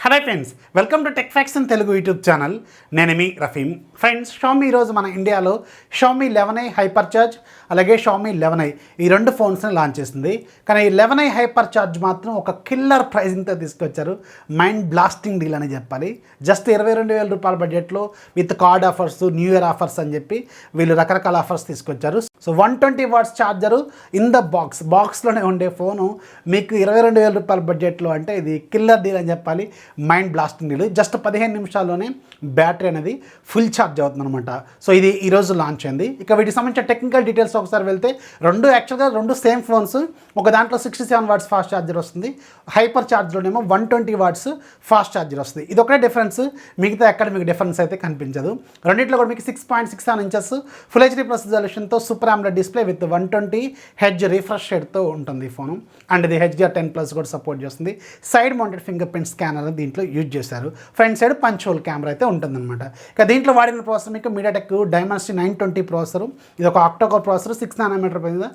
Hello friends, welcome to TechFox in Telugu YouTube channel. నేను మీ Rafeem. Friends, Xiaomi ఈరోజు మన ఇండియాలో షామీ 11i HyperCharge అలాగే షామీ 11i ఈ రెండు ఫోన్స్ని లాంచ్ చేసింది. కానీ ఈ 11i HyperCharge మాత్రం ఒక కిల్లర్ ప్రైజింగ్తో తీసుకొచ్చారు. మైండ్ బ్లాస్టింగ్ డీల్ అని చెప్పాలి. జస్ట్ 22,000 రూపాయల బడ్జెట్లో with card offers, new year offers అని చెప్పి వీళ్ళు రకరకాల ఆఫర్స్ తీసుకొచ్చారు. So 120 watts charger in the బాక్స్లోనే ఉండే ఫోను మీకు 22,000 రూపాయల బడ్జెట్లో అంటే ఇది కిల్లర్ డీల్ అని చెప్పాలి. Mind blasting deal. జస్ట్ 15 నిమిషాల్లోనే బ్యాటరీ అనేది ఫుల్ ఛార్జ్ అవుతుంది అనమాట. సో ఇది ఈరోజు లాంచ్ అయింది. ఇక వీటికి సంబంధించిన టెక్నికల్ డీటెయిల్స్ ఒకసారి వెళ్తే రెండు సేమ్ ఫోన్స్. ఒక దాంట్లో 67 వాట్స్ ఫాస్ట్ ఛార్జర్ వస్తుంది, హైపర్ ఛార్జ్లోనేమో 120 వాట్స్ ఫాస్ట్ ఛార్జర్ వస్తుంది. ఇది ఒకటే డిఫరెన్స్, మిగతా ఎక్కడ మీకు డిఫరెన్స్ అయితే కనిపించదు. రెండింటిలో కూడా మీకు 6.67 ఇంచెస్ ఫుల్ హెచ్డీ ప్లస్ రిజల్యూషన్తో super AMOLED display with 120 hertz refresh రేట్తో ఉంటుంది ఈ ఫోను. అండ్ ఇది HDR10+ కూడా సపోర్ట్ చేస్తుంది. Side mounted fingerprint scanner దీంట్లో యూజ్ చేశారు. Front side punch hole camera అయితే ఉంటుందన్నమాట. ఇక దీంట్లో వాడిన ప్రాసెసర్ మీకు MediaTek Dimensity 920 ప్రాసెసర్. ఇది ఒక ఆక్టోకోర్ ప్రాసెసర్, 6 nm మీద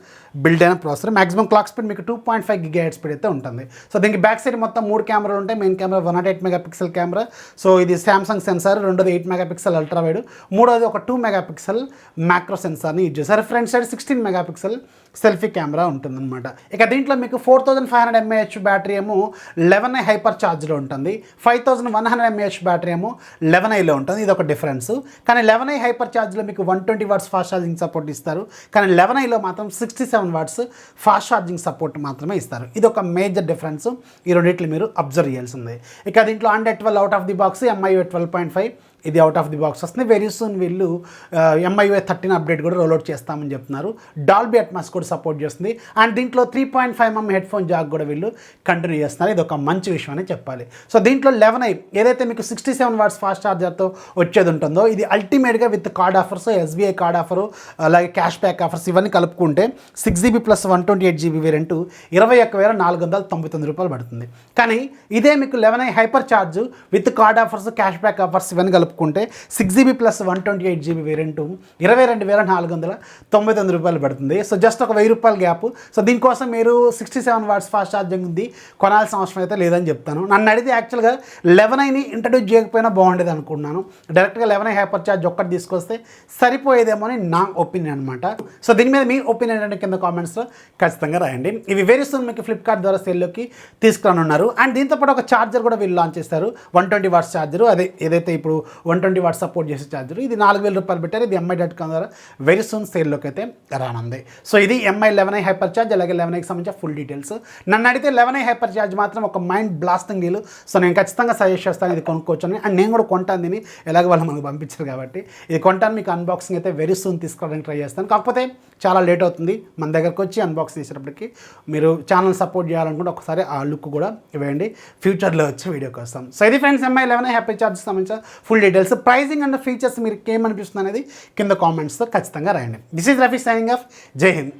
బిల్డ్ అయిన ప్రాసెసర్. మాక్సిమం క్లాక్ స్పీడ్ మీకు 2.5 GHz స్పీడ్ అయితే ఉంటుంది. సో దీనికి బ్యాక్ సైడ్ మొత్తం 3 కెమెరాలు ఉంటాయి. Main camera 108 megapixel camera. So ఇది సామ్సంగ్ సెన్సార్. రెండోది 8 మెగాపిక్సెల్ అల్ట్రా వైడ్. మూడోది ఒక 2 మెగాపిక్సెల్ మ్యాక్రో సెన్సార్ని యూజ్ చేశారు. Front side 16 megapixel selfie camera ఉంటుందన్నమాట. ఇక దీంట్లో మీకు 4500 mAh బ్యాటరీ ఏమో 11i HyperChargeలో ఉంటుంది. 5100 mAh బ్యాటరీ ఏమో 11iలో ఉంటుంది. ఇది ఒక డిఫరెన్స్. కానీ 11i HyperChargeలో మీకు 120 వాట్స్ ఫాస్ట్ ఛార్జింగ్ సపోర్ట్ ఇస్తారు. కానీ 11iలో మాత్రం 67 వాట్స్ ఫాస్ట్ ఛార్జింగ్ సపోర్ట్ మాత్రమే ఇస్తారు. ఇది ఒక మేజర్ డిఫరెన్స్. ఈ రెండింటిని మీరు అబ్జర్వ్ చేయాల్సిందే. ఇక దీంట్లో under 12 out of the box, MIUI 12.5 ఇది అవుట్ ఆఫ్ ది బాక్స్ వస్తుంది. వెరీ సూన్ వీళ్ళు MIUI 13 అప్డేట్ కూడా రోల్అవుట్ చేస్తామని చెప్తున్నారు. డాల్బీ అట్మాస్ కూడా సపోర్ట్ చేస్తుంది. అండ్ దీంట్లో 3.5mm హెడ్ ఫోన్ జాక్ కూడా వీళ్ళు కంటిన్యూ చేస్తున్నారు. ఇది ఒక మంచి విషయం అని చెప్పాలి. సో దీంట్లో 11i ఏదైతే మీకు 67 వాట్స్ ఫాస్ట్ ఛార్జర్తో వచ్చేది ఉంటుందో ఇది అల్టిమేట్గా with card offers, SBI card offer, అలాగే క్యాష్ బ్యాక్ ఆఫర్స్ ఇవన్నీ కలుపుకుంటే 6GB ప్లస్ 128GB వేరియంట్ 21,499 రూపాయలు పడుతుంది. కానీ ఇదే మీకు 11i HyperCharge with card offers, cash back offers ఇవన్నీ కలుపుకుంటే 6GB ప్లస్ 128GB వేరియంట్ 22,499 రూపాయలు పడుతుంది. సో జస్ట్ ఒక 1000 రూపాయల గ్యాప్. సో దీనికోసం మీరు 67 వాట్స్ ఫాస్ట్ ఛార్జింగ్ ఉంది కొనాల్సిన అవసరం అయితే లేదని చెప్తాను. నన్ను అడిగితే యాక్చువల్గా 11iని ఇంట్రడ్యూస్ చేయకపోయినా బాగుండేది అనుకున్నాను. డైరెక్ట్గా 11i HyperCharge ఒక్కటి తీసుకొస్తే సరిపోయేదేమో అని నా ఒపీనియన్ అనమాట. సో దీని మీద మీ ఒపీనియన్ అంటే కింద కామెంట్స్లో ఖచ్చితంగా రాయండి. ఇవి వెరీ సూన్ మీకు ఫ్లిప్కార్ట్ ద్వారా సేల్లోకి తీసుకురానున్నారు. అండ్ దీంతోపాటు ఒక ఛార్జర్ కూడా వీళ్ళు లాంచ్ చేస్తారు. 120 వాట్స్ ఛార్జరు. అదే ఏదైతే ఇప్పుడు 120 వాట్స్ సపోర్ట్ చేసే ఛార్జర్. ఇది 4,000 రూపాయలు పెట్టారు. ఇది mi.com ద్వారా వెరీ సూన్ సేల్లోకి అయితే రానుంది. సో ఇది MI 11i HyperCharge అలాగే 11iకి సంబంధించిన ఫుల్ డీటెయిల్స్. నన్ను అడిగితే 11i HyperCharge మాత్రం ఒక మైండ్ బ్లాస్టింగ్ డీల్. సో నేను ఖచ్చితంగా సజెస్ట్ చేస్తాను ఇది కొనుక్కోవచ్చు అని. అండ్ నేను కూడా కొంటాను దీన్ని, ఎలాగ వాళ్ళు మనకు పంపించారు కాబట్టి ఇది కొంటాను. మీకు అన్బాక్సింగ్ అయితే వెరీ సూన్ తీసుకోవడానికి ట్రై చేస్తాను. కాకపోతే చాలా లేట్ అవుతుంది. మన దగ్గరకు వచ్చి అన్బాక్స్ చేసేటప్పటికి మీరు ఛానల్ సపోర్ట్ చేయాలనుకుంటే ఒకసారి ఆ లుక్ కూడా ఇవ్వండి. ఫ్యూచర్లో వచ్చి వీడియో కోసం. సో ఇది ఫ్రెండ్స్ MI 11i HyperCharge సంబంధించిన full details. Pricing and features మీరు ఏమనిపిస్తుంది అనేది కింద కామెంట్స్తో ఖచ్చితంగా రాయండి. This is Rafi signing off. జై హింద్.